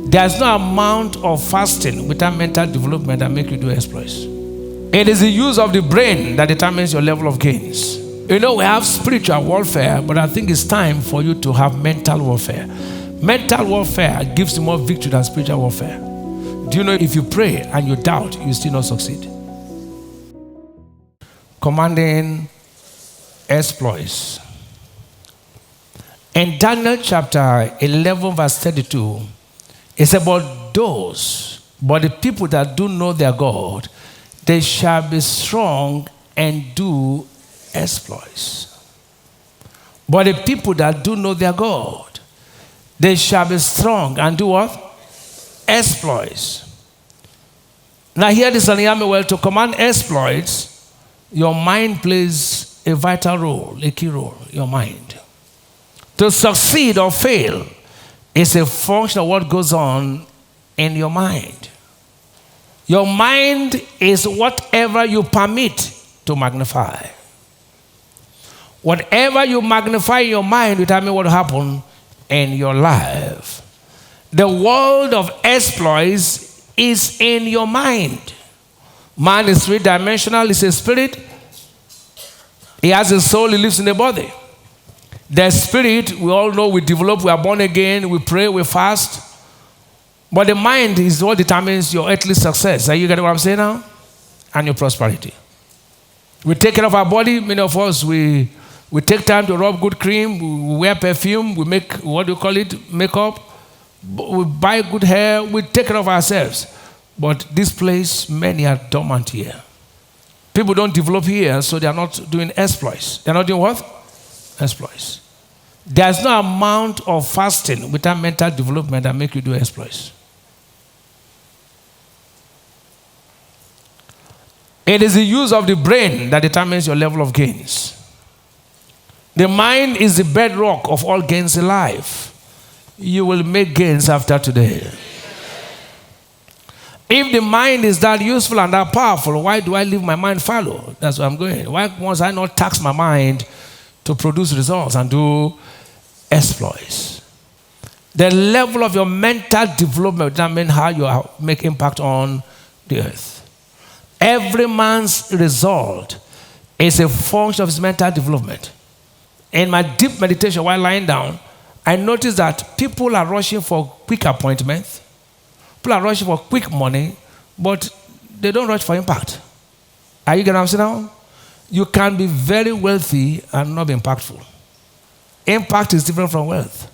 There's no amount of fasting without mental development that make you do exploits. It is the use of the brain that determines your level of gains. We have spiritual warfare, but I think it's time for you to have mental warfare. Mental warfare gives you more victory than spiritual warfare. Do you know if you pray and you doubt, you still not succeed? Commanding exploits. In Daniel chapter 11 verse 32, it's about those, but the people that do know their God, they shall be strong and do exploits. But the people that do know their God, they shall be strong and do what? Exploits. Now here this well, to command exploits, your mind plays a vital role, a key role, your mind. To succeed or fail is a function of what goes on in your mind. Your mind is whatever you permit to magnify. Whatever you magnify in your mind will determine what will happen in your life. The world of exploits is in your mind. Man is three-dimensional, he's a spirit. He has a soul, he lives in the body. The spirit, we all know, we develop, we are born again, we pray, we fast. But the mind is what determines your earthly success. Are you getting what I'm saying now? And your prosperity. We take care of our body. Many of us, we take time to rub good cream, we wear perfume, we make, makeup, we buy good hair, we take care of ourselves. But this place, many are dormant here. People don't develop here, so they are not doing exploits. They're not doing what? Exploits. There's no amount of fasting without mental development that make you do exploits. It is the use of the brain that determines your level of gains. The mind is the bedrock of all gains in life. You will make gains after today. If the mind is that useful and that powerful, why do I leave my mind fallow? That's where I'm going. Why must I not tax my mind to produce results and do exploits? The level of your mental development determines how you make impact on the earth. Every man's result is a function of his mental development. In my deep meditation while lying down, I noticed that people are rushing for quick appointments. People are rushing for quick money, but they don't rush for impact. Are you getting what I'm saying now? You can be very wealthy and not be impactful. Impact is different from wealth.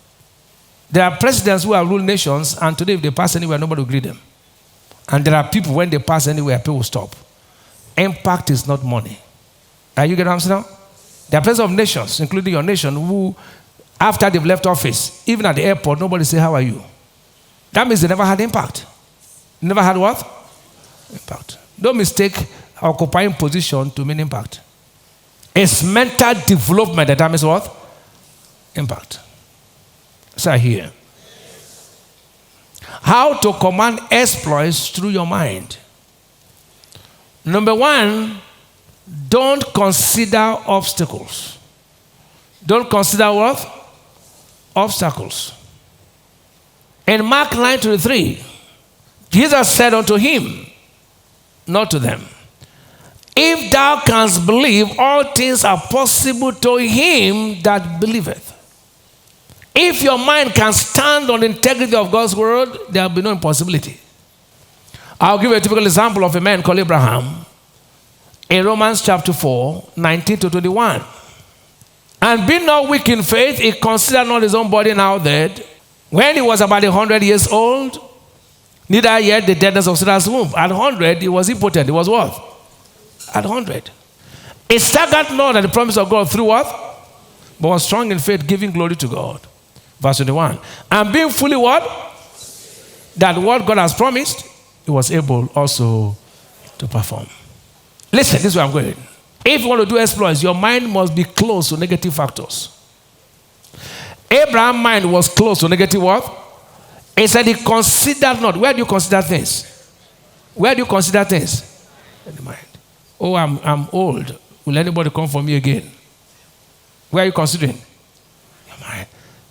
There are presidents who have ruled nations, and today if they pass anywhere, nobody will greet them. And there are people, when they pass anywhere, people stop. Impact is not money. Are you getting what I'm saying now? There are presidents of nations, including your nation, who, after they've left office, even at the airport, nobody say, "How are you?" That means they never had impact. Never had what? Impact. Don't mistake occupying position to mean impact. It's mental development that means what? Impact. So here. How to command exploits through your mind. Number one, don't consider obstacles. Don't consider what? Obstacles. In Mark 9:23, Jesus said unto him, not to them, "If thou canst believe, all things are possible to him that believeth." If your mind can stand on the integrity of God's word, there will be no impossibility. I'll give you a typical example of a man called Abraham in Romans chapter 4, 19 to 21. And being not weak in faith, he considered not his own body now dead, when he was about 100 years old, neither yet the deadness of Sarah's womb. At 100, he was impotent. He was what? At 100. He staggered not at the promise of God through what? But was strong in faith, giving glory to God. Verse 21. And being fully what? That what God has promised, he was able also to perform. Listen, this is where I'm going. If you want to do exploits, your mind must be close to negative factors. Abraham's mind was close to negative what? He said he considered not. Where do you consider things? Where do you consider things? In the mind. Oh, I'm old. Will anybody come for me again? Where are you considering? Your mind.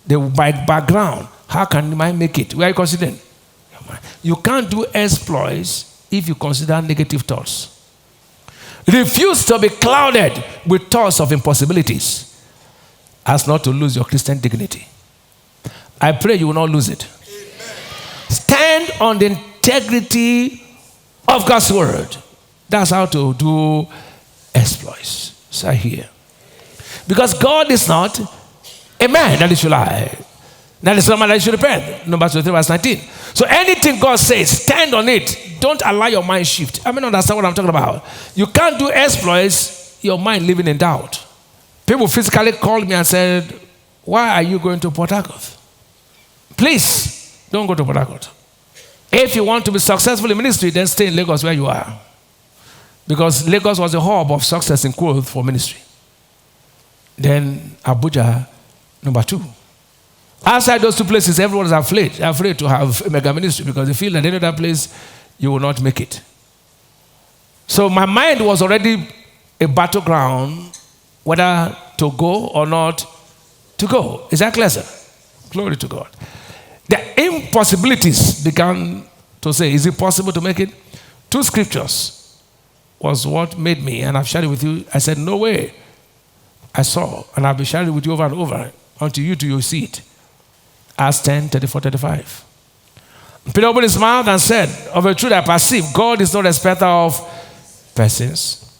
The background. How can the mind make it? Where are you considering? You can't do exploits if you consider negative thoughts. Refuse to be clouded with thoughts of impossibilities as not to lose your Christian dignity. I pray you will not lose it. Amen. Stand on the integrity of God's word. That's how to do exploits. So here. Because God is not a man that he should lie. That is not a man that he should repent. Numbers 23 verse 19. So anything God says, stand on it. Don't allow your mind shift. I mean, understand what I'm talking about. You can't do exploits, your mind living in doubt. People physically called me and said, why are you going to Port Harcourt? Please, don't go to Port Harcourt. If you want to be successful in ministry, then stay in Lagos where you are. Because Lagos was the hub of success in growth for ministry. Then Abuja, number 2. Outside those 2 places, everyone is afraid to have a mega ministry because they feel that any other place, you will not make it. So my mind was already a battleground, whether to go or not to go. Is that clear, sir? Glory to God. The impossibilities began to say, is it possible to make it? 2 scriptures was what made me, and I've shared it with you. I said, no way. I saw, and I'll be sharing it with you over and over until you see it. Acts 10, 34, 35. Peter opened his mouth and said, of a truth I perceive, God is not a respecter of persons.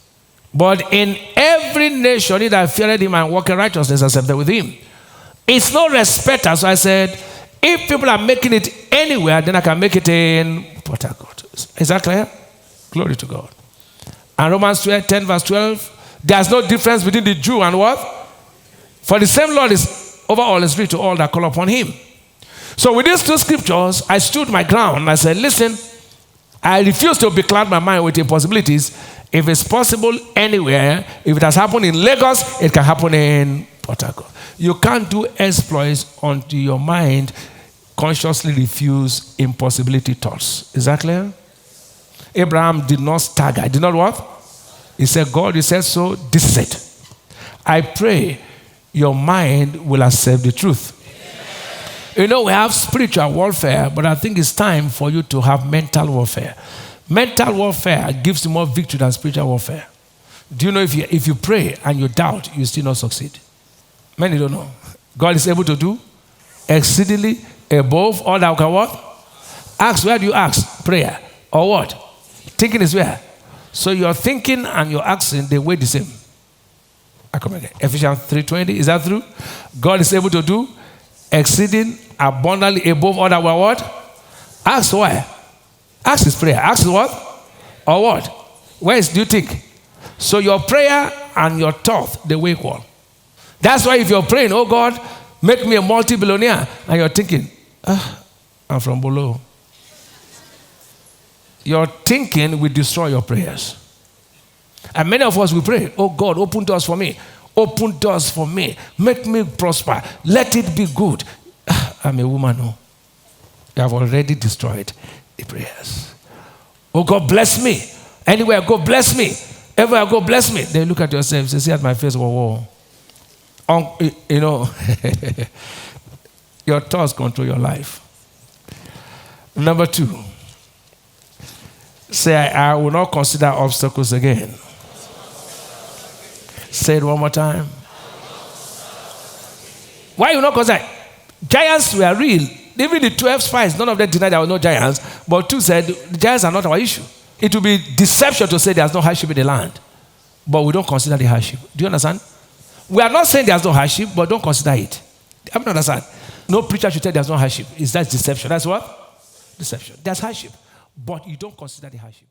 But in every nation, he that feared him and walked in righteousness accepted with him. It's no respecter. So I said, if people are making it anywhere, then I can make it in Port Harcourt. Is that clear? Glory to God. And Romans 12, 10 verse 12, there's no difference between the Jew and what? For the same Lord is over all, is rich to all that call upon him. So with these 2 scriptures, I stood my ground and I said, listen, I refuse to becloud my mind with impossibilities. If it's possible anywhere, if it has happened in Lagos, it can happen in Port Harcourt. You can't do exploits until your mind consciously refuse impossibility thoughts. Is that clear? Abraham did not stagger. Did not what? He said, God, you said so, this is it. I pray your mind will accept the truth. You know, we have spiritual warfare, but I think it's time for you to have mental warfare. Mental warfare gives you more victory than spiritual warfare. Do you know if you pray and you doubt, you still not succeed? Many don't know. God is able to do exceedingly above all that can what? Ask, where do you ask? Prayer. Or what? Thinking is where? So your thinking and your asking, they weigh the same. I come again. Ephesians 3:20, is that true? God is able to do exceeding abundantly above all that we what? Ask why? Ask is prayer. Ask is what? Or what? Where do you think? So your prayer and your thought, they weigh equal. That's why if you're praying, oh God, make me a multi-billionaire, and you're thinking, I'm from below. Your thinking will destroy your prayers. And many of us will pray, oh God, open doors for me. Open doors for me. Make me prosper. Let it be good. I'm a woman, no. You have already destroyed the prayers. Oh God, bless me. Anywhere I go, bless me. Everywhere I go, bless me. Then look at yourself. Say, see at my face, whoa. You know, your thoughts control your life. Number 2. Say, I will not consider obstacles again. Say it one more time. Why you not consider? Giants were real. Even the 12 spies, none of them denied there were no giants. But 2 said, the giants are not our issue. It will be deception to say there's no hardship in the land. But we don't consider the hardship. Do you understand? We are not saying there's no hardship, but don't consider it. I don't understand. No preacher should tell there's no hardship. That's deception. That's what? Deception. There's hardship. But you don't consider the hardship.